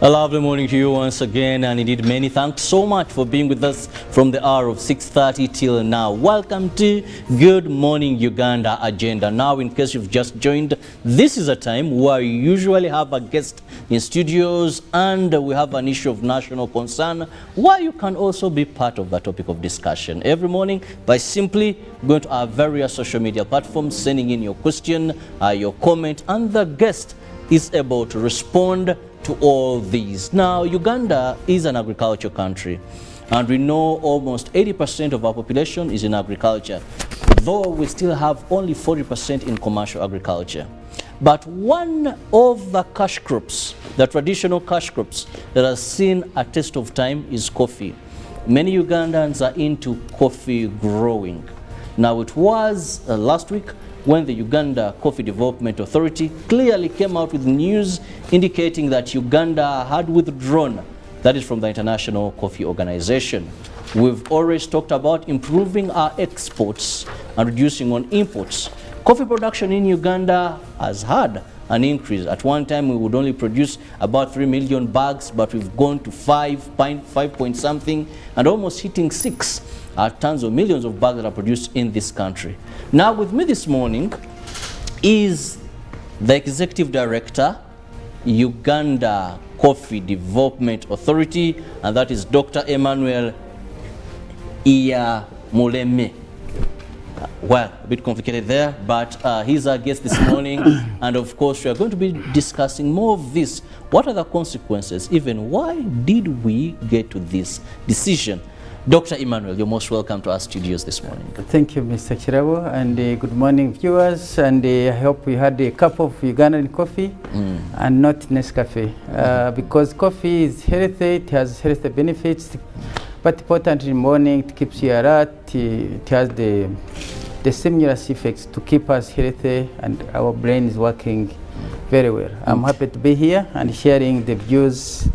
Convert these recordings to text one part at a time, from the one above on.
A lovely morning to you once again, and indeed many thanks so much for being with us from the hour of 6:30 till now. Welcome to Good Morning Uganda Agenda. Now, in case you've just joined, this is a time where we usually have a guest in studios and we have an issue of national concern where you can also be part of the topic of discussion every morning by simply going to our various social media platforms, sending in your question, your comment, and the guest is able to respond to all these. Now, Uganda is an agricultural country, and we know almost 80% of our population is in agriculture, though we still have only 40% in commercial agriculture. But one of the cash crops, the traditional cash crops that has seen a test of time is coffee. Many Ugandans are into coffee growing. Now, it was last week when the Uganda Coffee Development Authority clearly came out with news indicating that Uganda had withdrawn, that is from the International Coffee Organization. We've always talked about improving our exports and reducing on imports. Coffee production in Uganda has had an increase. At one time, we would only produce about 3 million bags, but we've gone to 5 point something, and almost hitting 6 tons of millions of bags that are produced in this country. Now, with me this morning is the Executive Director, Uganda Coffee Development Authority, and that is Dr. Emmanuel Iyamuleme. Well, a bit complicated there, but he's our guest this morning. And of course, we are going to be discussing more of this. What are the consequences? Even why did we get to this decision? Dr. Emmanuel, you're most welcome to our studios this morning. Thank you, Mr. Chirabo, and good morning, viewers. And I hope we had a cup of Ugandan coffee and not Nescafe, because coffee is healthy, it has healthy benefits, but important in the morning, it keeps you alert, it has the stimulus effects to keep us healthy, and our brain is working very well. I'm happy to be here and sharing the views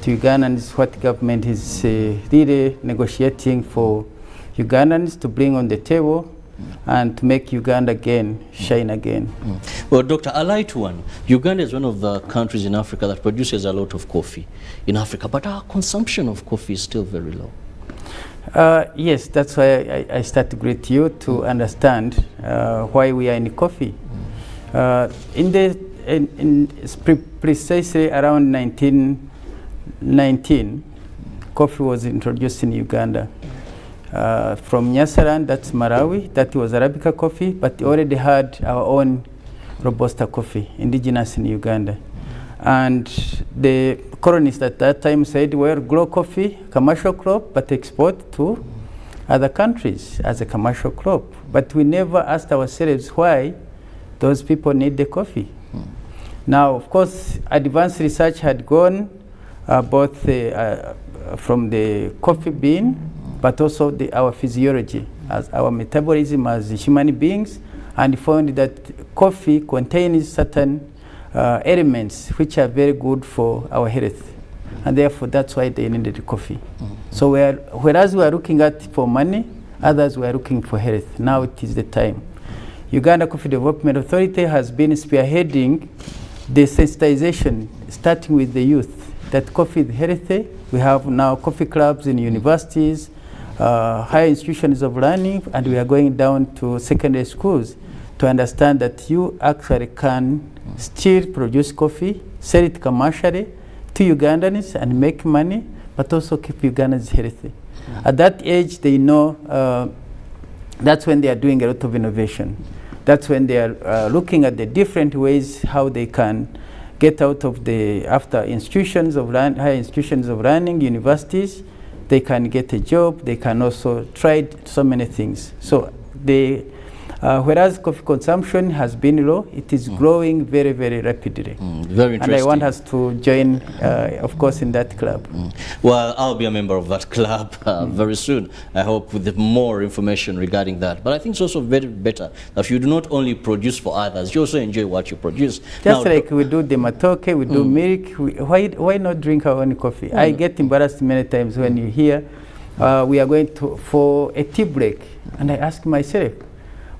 to Ugandans, what government is really negotiating for Ugandans to bring on the table and to make Uganda again shine again. Well, Dr. A light one. Uganda is one of the countries in Africa that produces a lot of coffee in Africa, but our consumption of coffee is still very low. Yes, that's why I start to greet you to understand why we are in coffee. Precisely around 1919, coffee was introduced in Uganda from Nyasaland, that's Malawi. That was Arabica coffee, but we already had our own Robusta coffee, indigenous in Uganda. And the colonists at that time said, well, grow coffee, commercial crop, but export to other countries as a commercial crop. But we never asked ourselves why those people need the coffee. Now, of course, advanced research had gone both from the coffee bean, but also our physiology, as our metabolism as human beings, and found that coffee contains certain elements which are very good for our health, and therefore that's why they needed coffee. So whereas we are looking at for money, others were looking for health. Now it is the time. Uganda Coffee Development Authority has been spearheading the sensitization, starting with the youth, that coffee is healthy. We have now coffee clubs in universities, higher institutions of learning, and we are going down to secondary schools to understand that you actually can still produce coffee, sell it commercially to Ugandans and make money, but also keep Ugandans healthy. At that age, they know that's when they are doing a lot of innovation. That's when they are looking at the different ways how they can get out of after institutions of higher institutions of learning, universities, they can get a job, they can also try so many things. So whereas coffee consumption has been low, it is growing very, very rapidly. Very interesting. And I want us to join, of course, in that club. Well, I'll be a member of that club very soon, I hope, with more information regarding that. But I think it's also very better that you do not only produce for others, you also enjoy what you produce. Just now, like we do the matoke, we do milk, why not drink our own coffee? I get embarrassed many times when you hear we are going for a tea break, and I ask myself,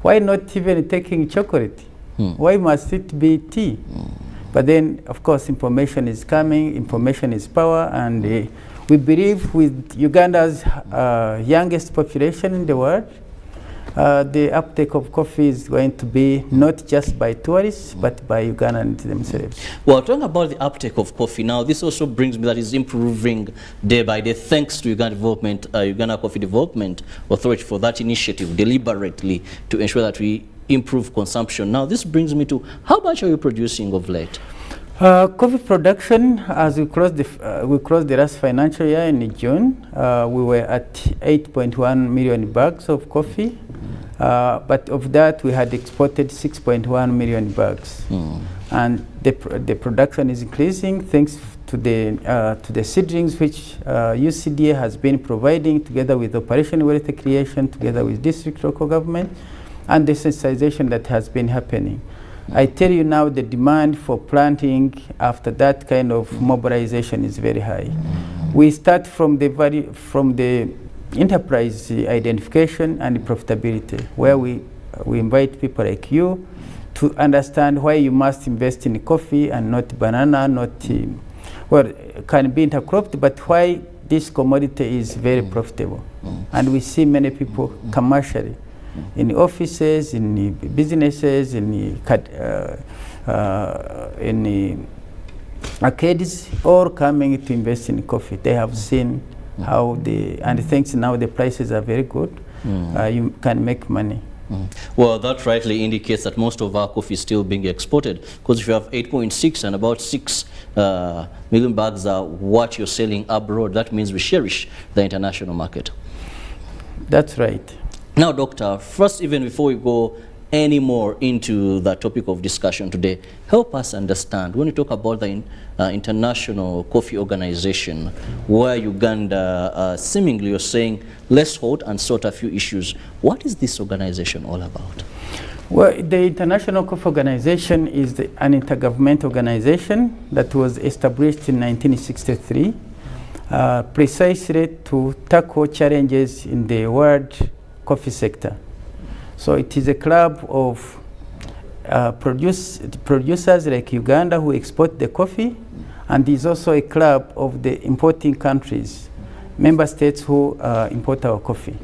why not even taking chocolate? Why must it be tea? But then, of course, information is coming, information is power, and we believe with Uganda's youngest population in the world, the uptake of coffee is going to be not just by tourists, but by Ugandans themselves. Well, talking about the uptake of coffee now, this also brings me that is improving day by day, thanks to Uganda Coffee Development Authority for that initiative deliberately to ensure that we improve consumption. Now, this brings me to how much are you producing of late? Coffee production, as we closed the last financial year in June, we were at 8.1 million bags of coffee, but of that we had exported 6.1 million bags. And the production is increasing thanks to the seedlings which UCDA has been providing together with Operation Wealth Creation, together with district local government, and the sensitization that has been happening. I tell you now, the demand for planting after that kind of mobilization is very high. We start from the enterprise identification and profitability, where we invite people like you to understand why you must invest in coffee and not banana, not well, it can be intercropped, but why this commodity is very profitable. And we see many people commercially, in offices, in businesses, in arcades, all coming to invest in coffee. They have seen how and thanks now the prices are very good. You can make money. Well, that rightly indicates that most of our coffee is still being exported, because if you have 8.6 and about 6 million bags are what you're selling abroad, that means we cherish the international market. That's right. Now, Doctor, first, even before we go any more into the topic of discussion today, help us understand, when you talk about the International Coffee Organization, where Uganda seemingly you're saying, let's hold and sort a few issues. What is this organization all about? Well, the International Coffee Organization is an intergovernmental organization that was established in 1963, precisely to tackle challenges in the world coffee sector. So it is a club of producers like Uganda who export the coffee, and is also a club of the importing countries, member states who import our coffee.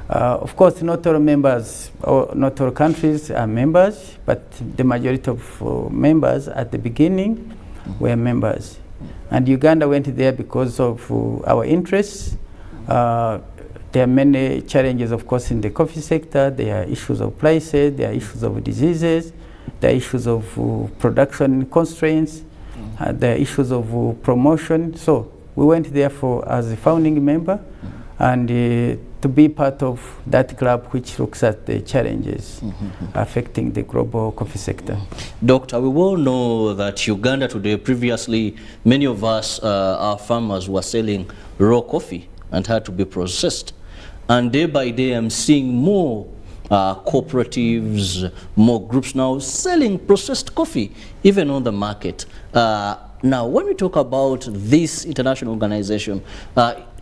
Of course, not all members or not all countries are members, but the majority of members at the beginning were members. And Uganda went there because of our interests. There are many challenges, of course, in the coffee sector. There are issues of prices, there are issues of diseases, there are issues of production constraints, there are issues of promotion. So we went there as a founding member and to be part of that club which looks at the challenges affecting the global coffee sector. Doctor, we all know that Uganda today, previously, many of us, our farmers were selling raw coffee and had to be processed. And day by day, I'm seeing more cooperatives, more groups now selling processed coffee, even on the market. Now, when we talk about this international organization,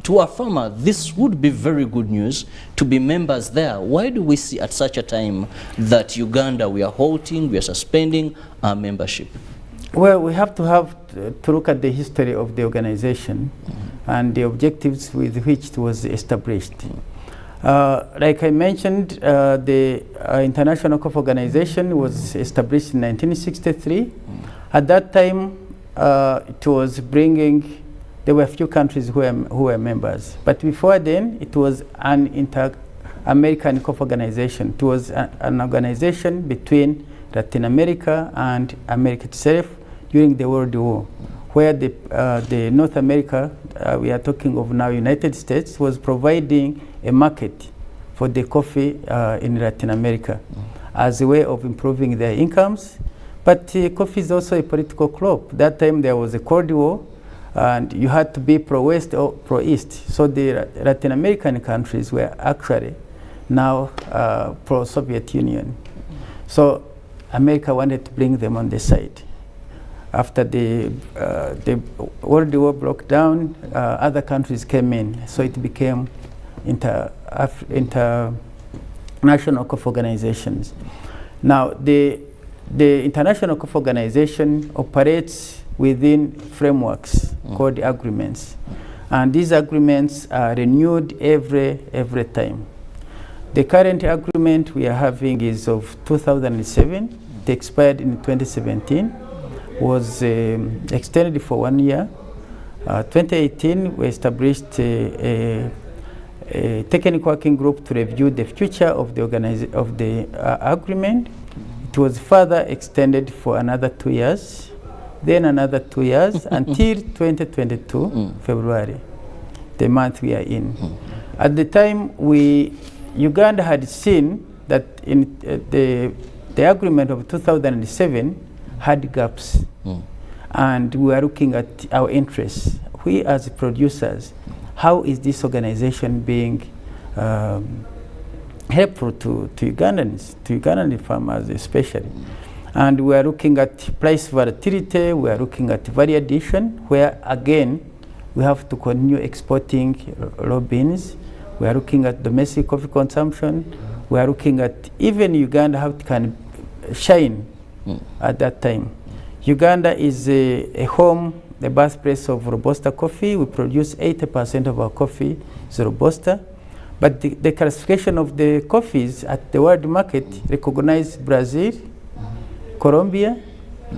to a farmer, this would be very good news to be members there. Why do we see at such a time that Uganda, we are halting, we are suspending our membership? Well, we have to look at the history of the organization and the objectives with which it was established. Like I mentioned, the International Coffee Organization was established in 1963. At that time, it was there were a few countries who were members. But before then, it was an Inter-American Coffee Organization. It was an organization between Latin America and America itself during the World War, where the North America, we are talking of now United States, was providing a market for the coffee in Latin America as a way of improving their incomes. But coffee is also a political crop. That time there was a Cold War, and you had to be pro-West or pro-East. So the Latin American countries were actually now pro-Soviet Union. So America wanted to bring them on the side. After the World War broke down, other countries came in, so it became international coffee organizations. Now, the the International Coffee Organization operates within frameworks called agreements. And these agreements are renewed every time. The current agreement we are having is of 2007. It expired in 2017. Was extended for 1 year. 2018, we established a technical working group to review the future of the agreement. It was further extended for another 2 years, then another 2 years until 2022 February, the month we are in. At the time, Uganda had seen that in the agreement of 2007 had gaps, and we are looking at our interests. We as producers, how is this organization being helpful to Ugandans, to Ugandan farmers especially? And we are looking at price volatility, we are looking at value addition, where again, we have to continue exporting raw beans. We are looking at domestic coffee consumption. We are looking at even Uganda, how it can shine at that time. Uganda is a home, the birthplace of Robusta coffee. We produce 80% of our coffee is Robusta. But the classification of the coffees at the world market recognize Brazil, Colombia,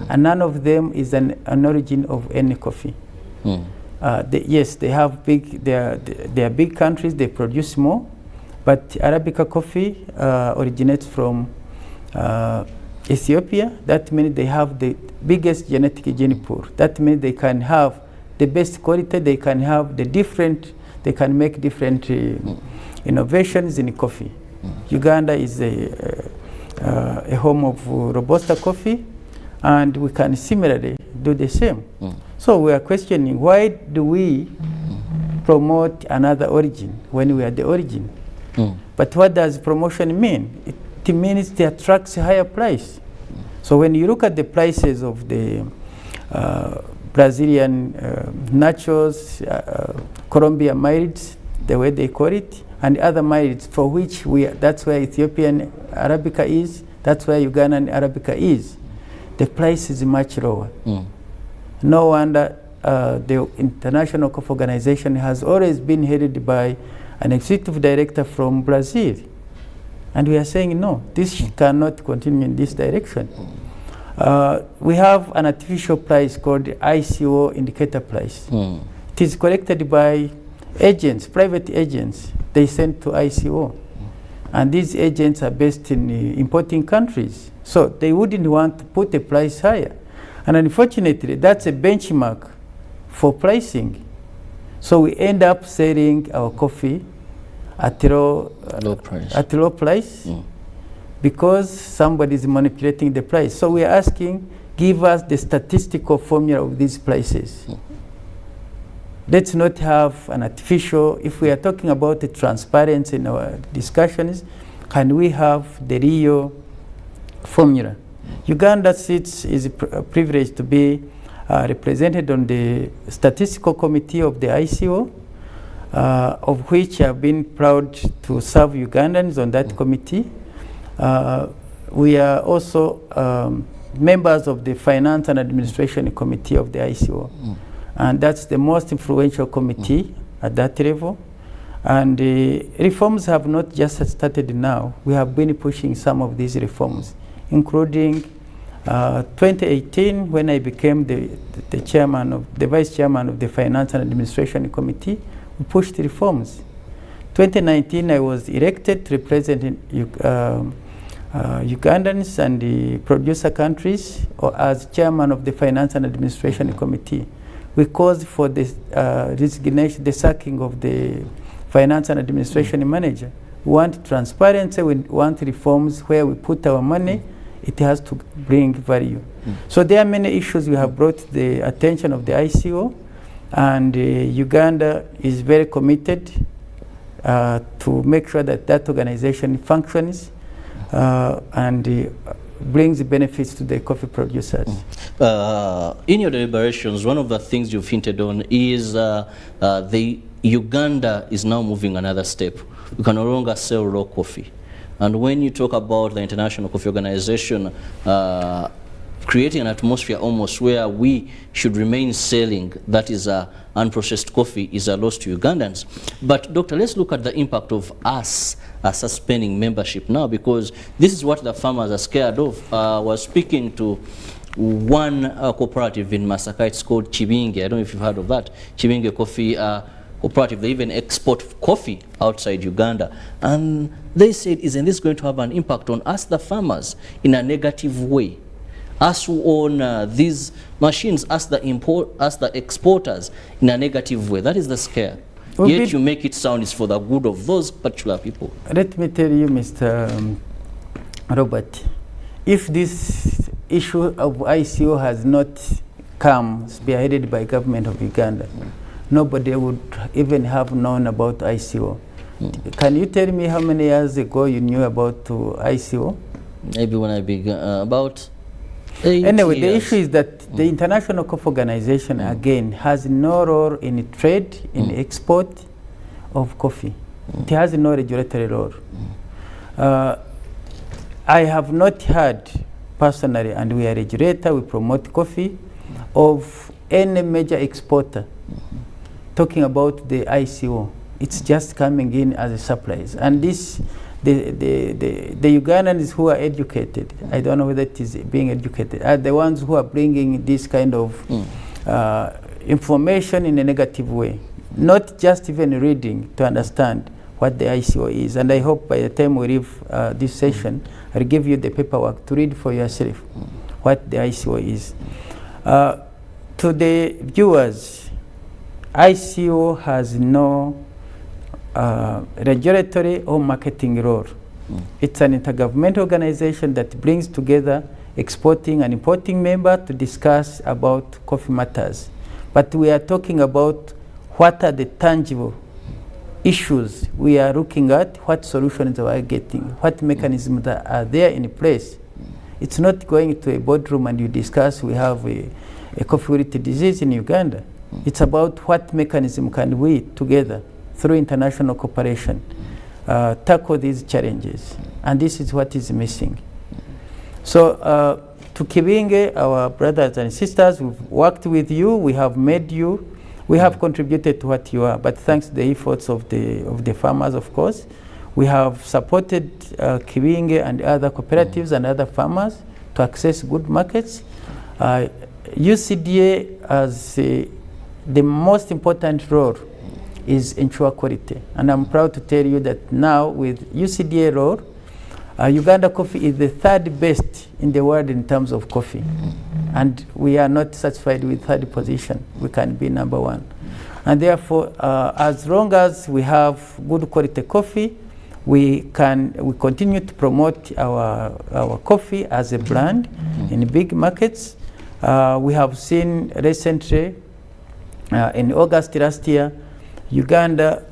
and none of them is an origin of any coffee. Yes, they have they are big countries, they produce more, but Arabica coffee originates from Ethiopia. That means they have the biggest genetic gene pool. That means they can have the best quality, they can have they can make different innovations in coffee. Uganda is a home of Robusta coffee, and we can similarly do the same. So we are questioning, why do we promote another origin when we are the origin? But what does promotion mean? It means it attracts a higher price. So when you look at the prices of the Brazilian nachos, Colombia milds, the way they call it, and other milds for which that's where Ethiopian Arabica is, that's where Ugandan Arabica is, the price is much lower. No wonder the International Coffee Organization has always been headed by an executive director from Brazil. And we are saying, no, this cannot continue in this direction. We have an artificial price called the ICO indicator price. It is collected by agents, private agents. They send to ICO. And these agents are based in importing countries. So they wouldn't want to put the price higher. And unfortunately, that's a benchmark for pricing. So we end up selling our coffee at low price because somebody is manipulating the price. So we are asking, give us the statistical formula of these prices. Let's not have an artificial, if we are talking about the transparency in our discussions, can we have the real formula? Uganda is privileged to be represented on the statistical committee of the ICO, of which I've been proud to serve Ugandans on that committee. We are also members of the Finance and Administration Committee of the ICO. And that's the most influential committee at that level. And reforms have not just started now. We have been pushing some of these reforms, including 2018, when I became the vice chairman of the Finance and Administration Committee, we pushed reforms. 2019, I was elected to represent Ugandans and the producer countries as chairman of the Finance and Administration Committee. We called for the resignation, the sacking of the Finance and Administration manager. We want transparency, we want reforms where we put our money, it has to bring value. So there are many issues we have brought to the attention of the ICO, and Uganda is very committed to make sure that that organization functions and brings benefits to the coffee producers. In your deliberations, one of the things you've hinted on is the Uganda is now moving another step. We can no longer sell raw coffee. And when you talk about the International Coffee Organization creating an atmosphere almost where we should remain selling, that is unprocessed coffee, is a loss to Ugandans. But Doctor, let's look at the impact of us suspending membership now, because this is what the farmers are scared of. I was speaking to one cooperative in Masaka. It's called Chibinge. I don't know if you've heard of that. Chibinge Coffee Cooperative. They even export coffee outside Uganda. And they said, isn't this going to have an impact on us, the farmers, in a negative way? Us who own these machines, us the exporters, in a negative way. That is the scare. Yet you make it sound it's for the good of those particular people. Let me tell you, Mr. Robert, if this issue of ICO has not come spearheaded by government of Uganda, nobody would even have known about ICO. Can you tell me how many years ago you knew about ICO? Maybe when I began, about 8 Anyway, years. the issue is that the International Coffee Organization, again, has no role in trade, in export of coffee. It has no regulatory role. I have not heard personally, and we are a regulator, we promote coffee, of any major exporter talking about the ICO. It's just coming in as a surprise. And this, the Ugandans who are educated, I don't know whether it is being educated, are the ones who are bringing this kind of information in a negative way, not just even reading to understand what the ICO is. And I hope by the time we leave this session, I'll give you the paperwork to read for yourself what the ICO is. To the viewers, ICO has no regulatory or marketing role. It's an intergovernmental organization that brings together exporting and importing members to discuss about coffee matters. But we are talking about what are the tangible issues we are looking at, what solutions we are getting, what mechanisms that are there in place. It's not going to a boardroom and you discuss we have a coffee-related disease in Uganda. It's about what mechanism can we together through international cooperation tackle these challenges. And this is what is missing. So to Kibinge, our brothers and sisters, we've worked with you, we have made you, we have contributed to what you are, but thanks to the efforts of the farmers, of course, we have supported Kibinge and other cooperatives and other farmers to access good markets. UCDA as the most important role is ensure quality. And I'm proud to tell you that now with UCDA role, Uganda coffee is the third best in the world in terms of coffee. And we are not satisfied with third position. We can be number one. And therefore, as long as we have good quality coffee, we continue to promote our coffee as a brand in big markets. We have seen recently, in August last year, Uganda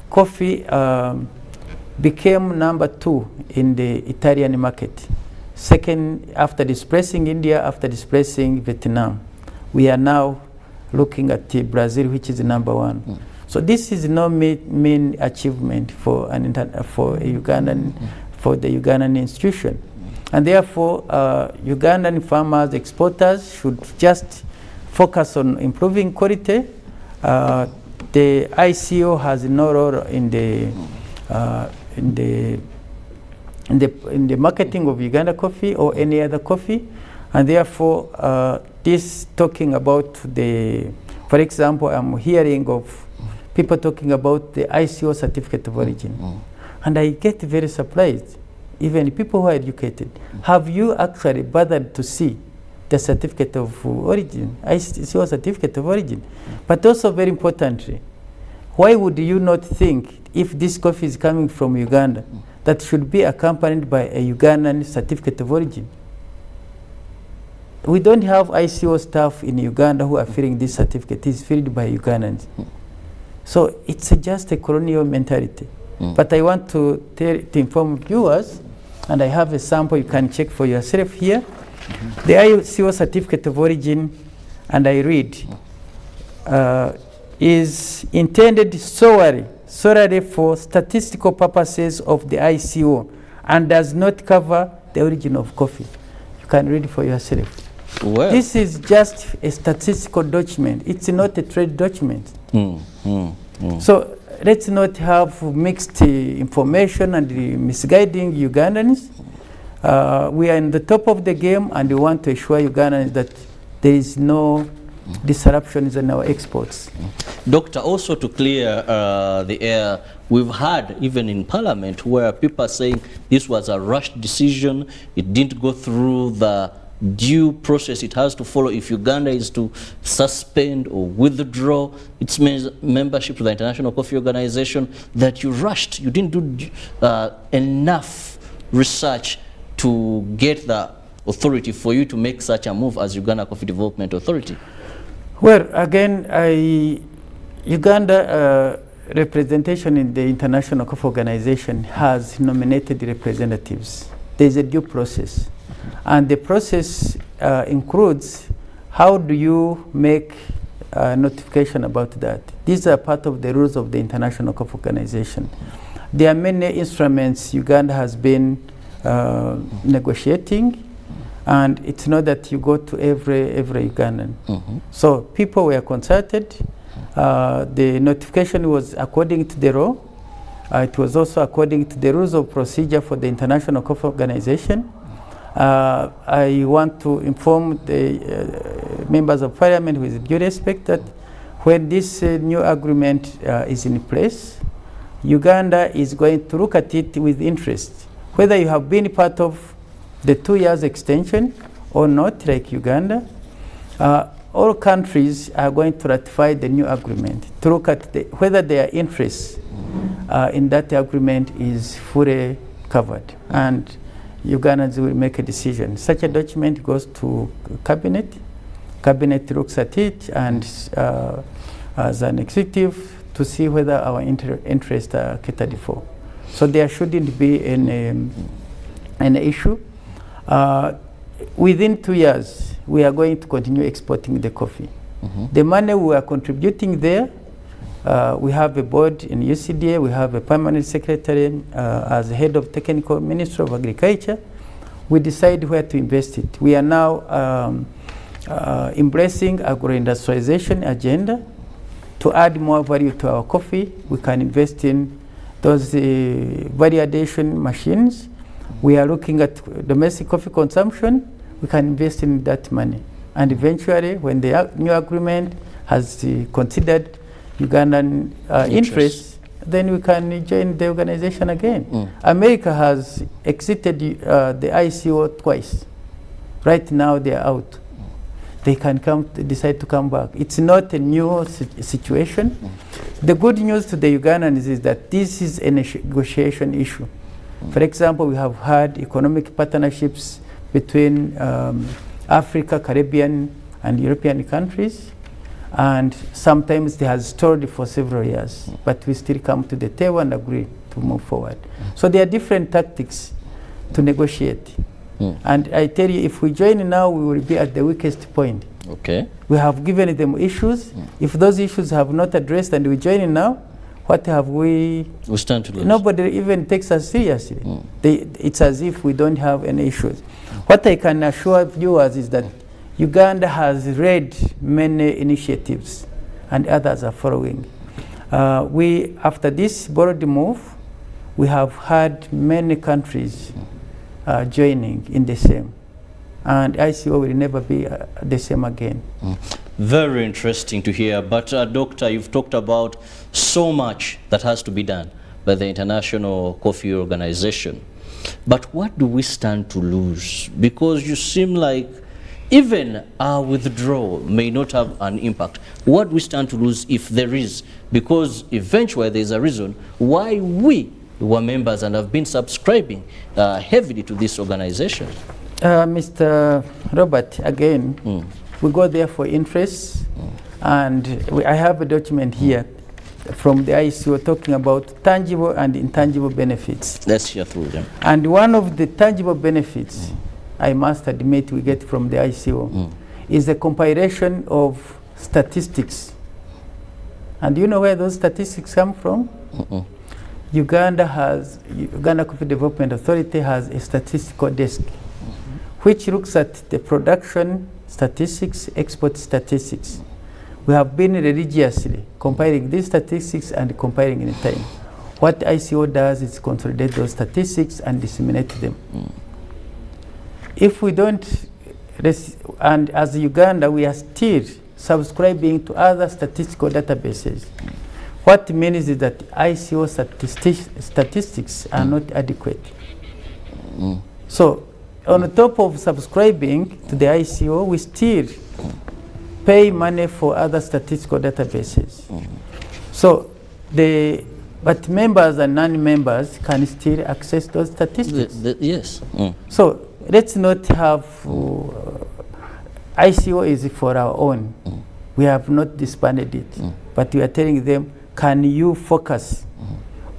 coffee became number 2 in the Italian market. Second, after displacing India, after displacing Vietnam. We are now looking at Brazil, which is number 1. So this is no mean achievement for the Ugandan institution. And therefore, Ugandan farmers, exporters should just focus on improving quality. The ICO has no role in the marketing of Uganda coffee or any other coffee, and therefore this talking about for example, I'm hearing of people talking about the ICO certificate of origin, and I get very surprised. Even people who are educated, have you actually bothered to see the certificate of origin, ICO certificate of origin? But also very importantly, why would you not think if this coffee is coming from Uganda, that should be accompanied by a Ugandan certificate of origin? We don't have ICO staff in Uganda who are filling this certificate. It's filled by Ugandans. So it's just a colonial mentality. But I want to inform viewers, and I have a sample you can check for yourself here. The ICO certificate of origin, and I read, is intended solely for statistical purposes of the ICO and does not cover the origin of coffee. You can read for yourself. Well. This is just a statistical document. It's not a trade document. So let's not have mixed information and misguiding Ugandans. We are in the top of the game, and we want to assure Ugandans that there is no disruptions in our exports. Doctor, also to clear the air, we've had even in Parliament where people are saying this was a rushed decision, it didn't go through the due process it has to follow if Uganda is to suspend or withdraw its membership to the International Coffee Organization, that you rushed, you didn't do enough research to get the authority for you to make such a move as Uganda Coffee Development Authority. Well, again, Uganda representation in the International Coffee Organization has nominated representatives. There's a due process. And the process includes how do you make notification about that. These are part of the rules of the International Coffee Organization. There are many instruments Uganda has been negotiating, and it's not that you go to every Ugandan. So people were consulted. The notification was according to the law. It was also according to the rules of procedure for the International Coffee Organization. I want to inform the members of Parliament with due respect that when this new agreement is in place, Uganda is going to look at it with interest. Whether you have been part of the 2 years extension or not, like Uganda, all countries are going to ratify the new agreement to look at whether their interest in that agreement is fully covered. And Ugandans will make a decision. Such a document goes to Cabinet. Cabinet looks at it and as an executive to see whether our interests are catered for. So there shouldn't be an issue. Within 2 years, we are going to continue exporting the coffee. The money we are contributing there, we have a board in UCDA, we have a permanent secretary as head of technical minister of agriculture. We decide where to invest it. We are now embracing agro-industrialization agenda. To add more value to our coffee, we can invest in those value addition machines. We are looking at domestic coffee consumption. We can invest in that money. And eventually, when the new agreement has considered Ugandan interests, then we can join the organization again. America has exited the ICO twice. Right now, they are out. They can decide to come back. It's not a new situation. The good news to the Ugandans is that this is a negotiation issue. For example, we have had economic partnerships between Africa, Caribbean, and European countries. And sometimes they have stalled for several years, but we still come to the table and agree to move forward. So there are different tactics to negotiate. And I tell you, if we join now, we will be at the weakest point. Okay. We have given them issues. If those issues have not addressed and we join in now, what have we? We stand to lose. Nobody even takes us seriously. It's as if we don't have any issues. What I can assure viewers is that Uganda has read many initiatives and others are following. After this bold move, we have had many countries joining in the same. And ICO will never be the same again. Very interesting to hear. But Doctor, you've talked about so much that has to be done by the International Coffee Organization. But what do we stand to lose? Because you seem like even our withdrawal may not have an impact. What do we stand to lose if there is? Because eventually there is a reason why we were members and have been subscribing heavily to this organization. Mr. Robert, again, we go there for interest, and I have a document here from the ICO talking about tangible and intangible benefits. Let's hear through them. And one of the tangible benefits, I must admit, we get from the ICO is the compilation of statistics. And do you know where those statistics come from? Uganda Coffee Development Authority has a statistical desk which looks at the production statistics, export statistics. We have been religiously compiling these statistics and comparing in time. What ICO does is consolidate those statistics and disseminate them. If we don't, and as Uganda, we are still subscribing to other statistical databases. What it means is that ICO statistics are not adequate. So, on top of subscribing to the ICO, we still pay money for other statistical databases. So, but members and non-members can still access those statistics. Yes. So, let's not have ICO is for our own. We have not disbanded it, but we are telling them, can you focus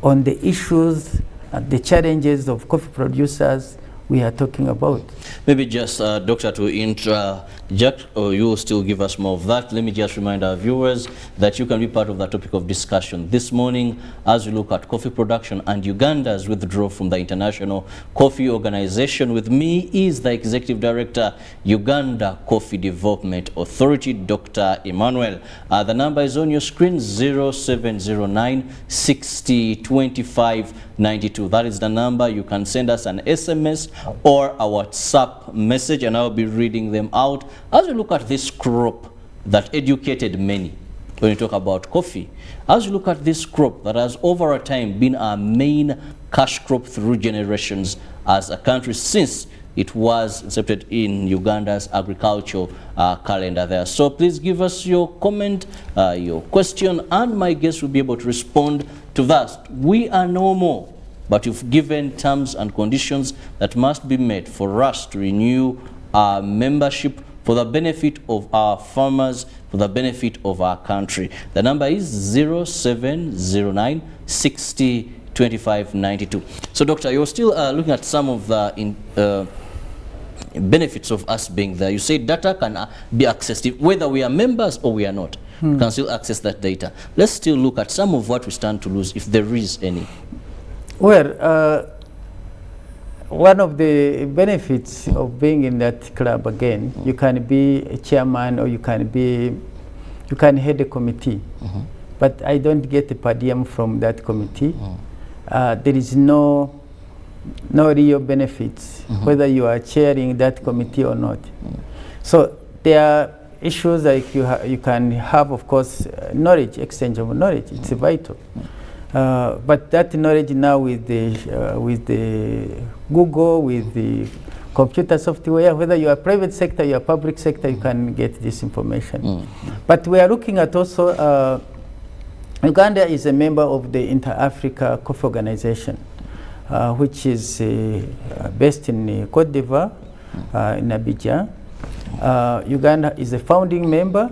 on the issues and the challenges of coffee producers we are talking about? Maybe just, Doctor, to interject, or you will still give us more of that. Let me just remind our viewers that you can be part of the topic of discussion this morning as we look at coffee production and Uganda's withdrawal from the International Coffee Organization. With me is the Executive Director, Uganda Coffee Development Authority, Dr. Emmanuel. The number is on your screen, 0709 60 25 92. That is the number. You can send us an SMS or a WhatsApp message, and I'll be reading them out. As we look at this crop that educated many, when you talk about coffee, as you look at this crop that has over a time been our main cash crop through generations as a country since it was incepted in Uganda's agricultural calendar there. So please give us your comment, your question, and my guest will be able to respond to that. We are no more, but you've given terms and conditions that must be met for us to renew our membership for the benefit of our farmers, for the benefit of our country. The number is 0709 60 25 92. So, Doctor, you're still looking at some of the benefits of us being there. You say data can be accessed, whether we are members or we are not. We can still access that data. Let's still look at some of what we stand to lose, if there is any. Well, one of the benefits of being in that club again, you can be a chairman or you can head a committee. But I don't get a per diem from that committee. There is no real benefits, whether you are chairing that committee or not. So there are issues like you can have, of course, knowledge, exchange of knowledge. It's vital. But that knowledge now with the Google, with the computer software, whether you are private sector, you are public sector, you can get this information. But we are looking at also, Uganda is a member of the Inter-Africa Coffee Organization, which is based in Côte d'Ivoire, in Abidjan. Uganda is a founding member,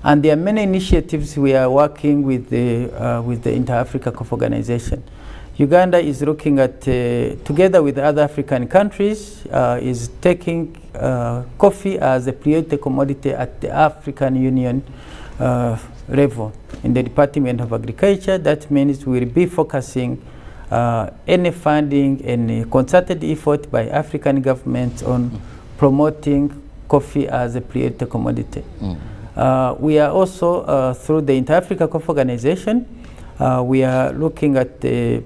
and there are many initiatives we are working with the Inter-Africa Coffee Organization. Uganda is looking at, together with other African countries, is taking coffee as a priority commodity at the African Union level. In the Department of Agriculture, that means we'll be focusing any funding, any concerted effort by African governments on promoting coffee as a priority commodity. We are also, through the Inter-Africa Coffee Organization, we are looking at the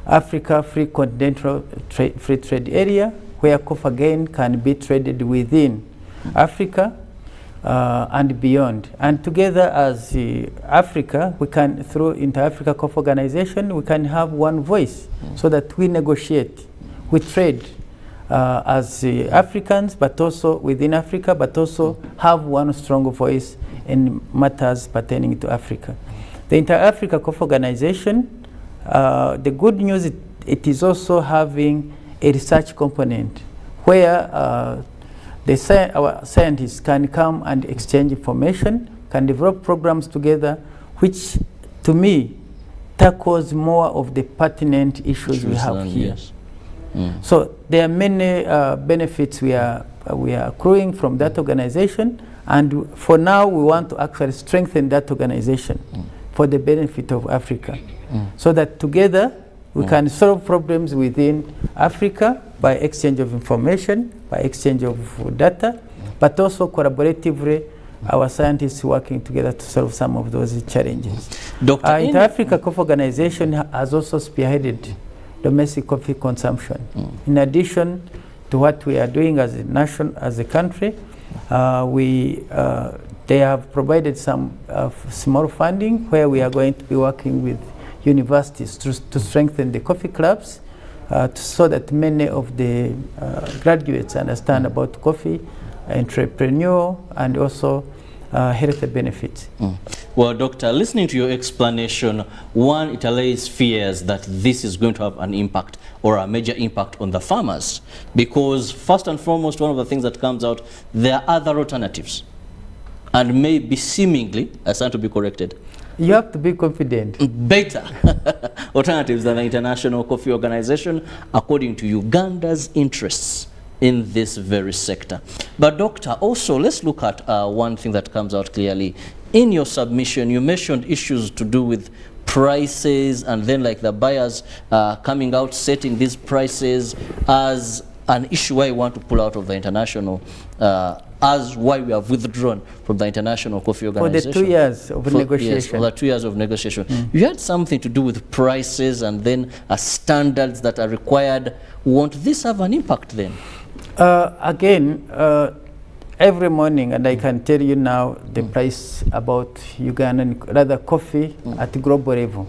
Africa Free Continental Free Trade Area, where coffee again can be traded within Africa and beyond. And together as Africa, we can, through Inter-Africa Coffee Organization, we can have one voice so that we negotiate, we trade as Africans, but also within Africa, but also have one strong voice in matters pertaining to Africa. The Inter-Africa Coffee Organization, the good news, it is also having a research component where our scientists can come and exchange information, can develop programs together, which to me tackles more of the pertinent issues we have here. Yes. So there are many benefits we are accruing from that organization, and for now we want to actually strengthen that organization for the benefit of Africa. So that together we can solve problems within Africa by exchange of information, by exchange of data, but also collaboratively our scientists working together to solve some of those challenges. Inter-Africa Coffee Organization has also spearheaded domestic coffee consumption. In addition to what we are doing as a nation, as a country, they have provided some small funding where we are going to be working with universities to strengthen the coffee clubs so that many of the graduates understand about coffee, entrepreneur, and also health benefits. Well, Doctor, listening to your explanation, one, it allays fears that this is going to have an impact or a major impact on the farmers, because first and foremost, one of the things that comes out, there are other alternatives, and maybe seemingly, I stand to be corrected, you have to be confident. Better alternatives than the International Coffee Organization, according to Uganda's interests in this very sector. But Doctor, also let's look at one thing that comes out clearly. In your submission, you mentioned issues to do with prices, and then like the buyers coming out setting these prices as an issue why you want to pull out of the international, as why we have withdrawn from the International Coffee Organization. For the 2 years of negotiation. Yes, for the 2 years of negotiation. You had something to do with prices and then standards that are required. Won't this have an impact then? Again, every morning, and I can tell you now the price about Ugandan, rather coffee at global level.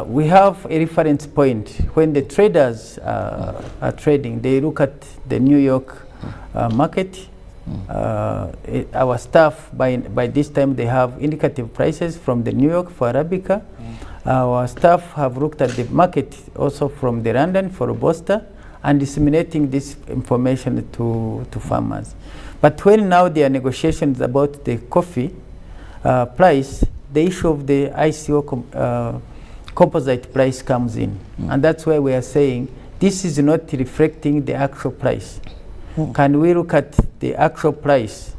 We have a reference point. When the traders are trading, they look at the New York market. Our staff, by this time, they have indicative prices from the New York for Arabica. Our staff have looked at the market also from the London for Robusta, and disseminating this information to farmers. But when now there are negotiations about the coffee price, the issue of the ICO composite price comes in. And that's why we are saying this is not reflecting the actual price. Can we look at the actual price,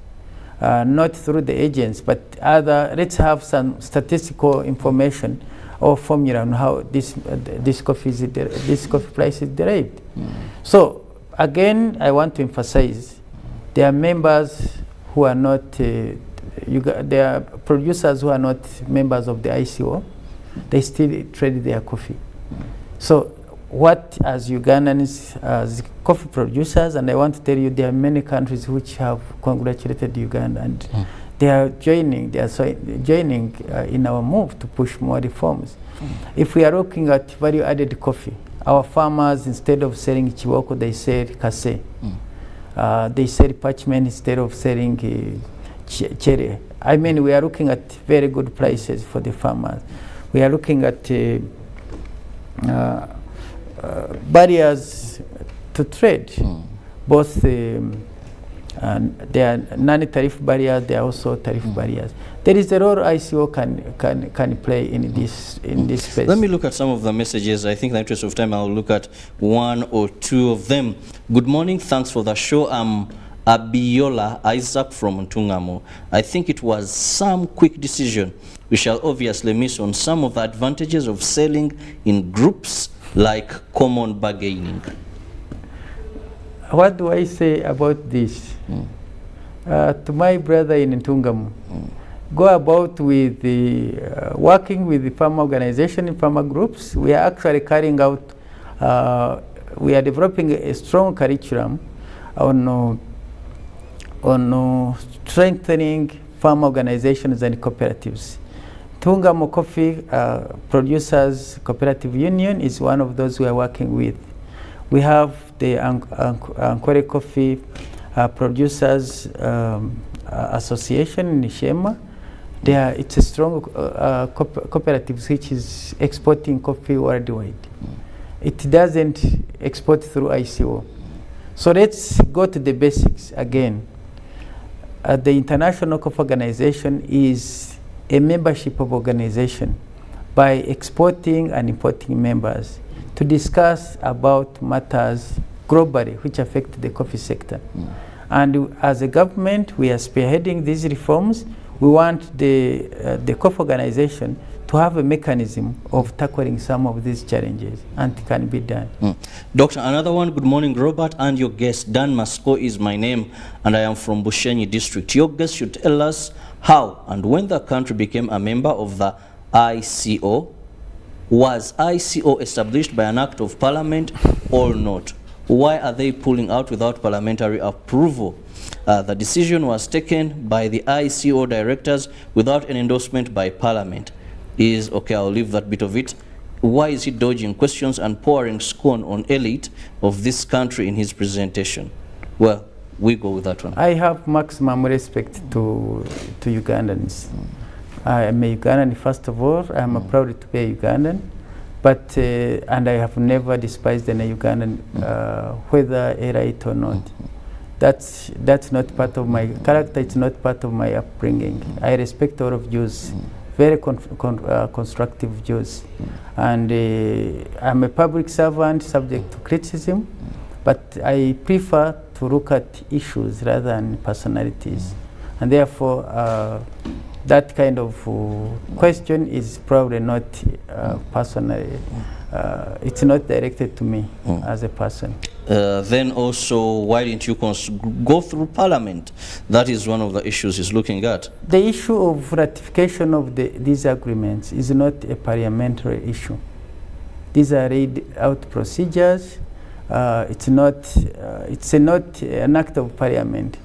not through the agents, but let's have some statistical information or formula on how this coffee price is derived. So again, I want to emphasize, there are members who are not, there are producers who are not members of the ICO. They still trade their coffee. So what, as Ugandans, as coffee producers, and I want to tell you, there are many countries which have congratulated Uganda, and they are joining in our move to push more reforms. If we are looking at value-added coffee, our farmers, instead of selling Chiwoko, they sell Kase. They sell parchment instead of selling cherry. I mean, we are looking at very good prices for the farmers. We are looking at barriers to trade, both there are non-tariff barriers, there are also tariff barriers. There is a role ICO can play in this space. Let me look at some of the messages. I think in the interest of time, I'll look at one or two of them. Good morning, thanks for the show. I'm Abiola Isaac from Ntungamo. I think it was some quick decision. We shall obviously miss on some of the advantages of selling in groups like common bargaining. What do I say about this? To my brother in Ntungamo, go about with the working with the farmer organization and farmer groups. We are actually carrying out, we are developing a strong curriculum on strengthening farm organizations and cooperatives. Ntungamo Coffee Producers Cooperative Union is one of those we are working with. We have the Ankore Coffee Producers Association in Nishema. It's a strong cooperative which is exporting coffee worldwide. It doesn't export through ICO. So let's go to the basics again. The International Coffee Organization is a membership of organization by exporting and importing members to discuss about matters globally which affect the coffee sector. And as a government, we are spearheading these reforms We want the COF organization to have a mechanism of tackling some of these challenges, and it can be done. Doctor, another one. Good morning, Robert, and your guest. Dan Masco is my name, and I am from Bushenyi district. Your guest should tell us how and when the country became a member of the ICO. Was ICO established by an act of parliament or not? Why are they pulling out without parliamentary approval? The decision was taken by the ICO directors without an endorsement by parliament. Okay, I'll leave that bit of it. Why is he dodging questions and pouring scorn on elite of this country in his presentation? Well, we go with that one. I have maximum respect to Ugandans. I am a Ugandan, first of all. I am proud to be a Ugandan, but and I have never despised any Ugandan, whether a right or not. That's not part of my character. It's not part of my upbringing. I respect all of Jews, very constructive Jews, and I'm a public servant subject to criticism, but I prefer to look at issues rather than personalities, and therefore that kind of question is probably not personal. It's not directed to me as a person. Then also, why didn't you go through parliament? That is one of the issues he's looking at. The issue of ratification of these agreements is not a parliamentary issue. These are laid out procedures. It's not an act of parliament.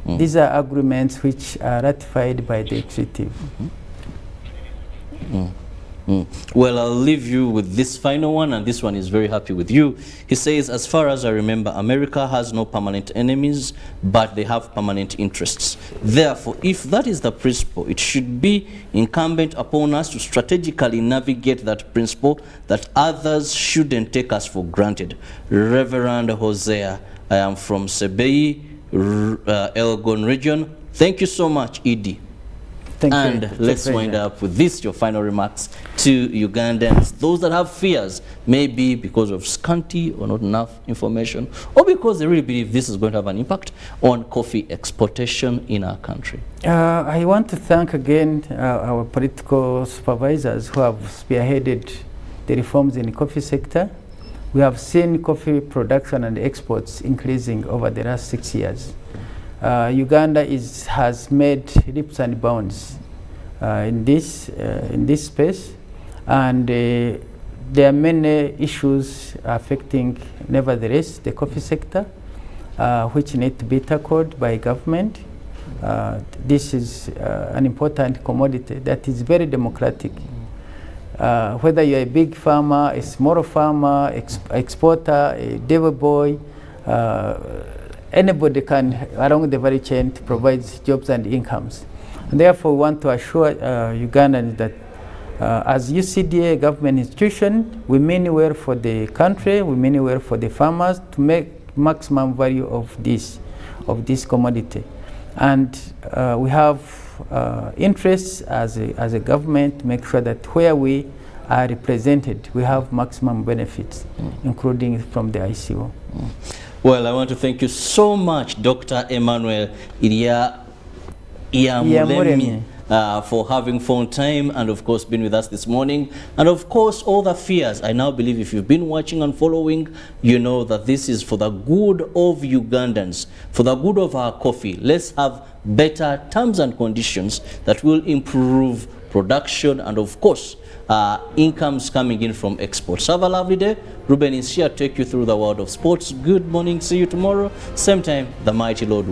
These are agreements which are ratified by the executive. Well, I'll leave you with this final one, and this one is very happy with you. He says, as far as I remember, America has no permanent enemies, but they have permanent interests. Therefore, if that is the principle, it should be incumbent upon us to strategically navigate that principle, that others shouldn't take us for granted. Reverend Hosea, I am from Sebei, Elgon region. Thank you so much, Edie. Thank you. And let's wind up with this, your final remarks to Ugandans, those that have fears, maybe because of scanty or not enough information, or because they really believe this is going to have an impact on coffee exportation in our country. I want to thank again our political supervisors who have spearheaded the reforms in the coffee sector. We have seen coffee production and exports increasing over the last 6 years. Uganda has made leaps and bounds in this space, and there are many issues affecting, nevertheless, the coffee sector, which need to be tackled by government. This is an important commodity that is very democratic. Whether you're a big farmer, a small farmer, exporter, a delivery boy, anybody can, along the value chain, to provide jobs and incomes. And therefore, we want to assure Ugandans that as UCDA government institution, we mean well for the country, we mean well for the farmers to make maximum value of this commodity. And we have interests as a government to make sure that where we are represented, we have maximum benefits, including from the ICO. Well, I want to thank you so much, Dr. Emmanuel Iyamuremye, for having found time and, of course, being with us this morning. And, of course, all the fears. I now believe if you've been watching and following, you know that this is for the good of Ugandans, for the good of our coffee. Let's have better terms and conditions that will improve production and, of course, incomes coming in from exports. Have a lovely day. Ruben is here to take you through the world of sports. Good morning. See you tomorrow. Same time, the mighty Lord.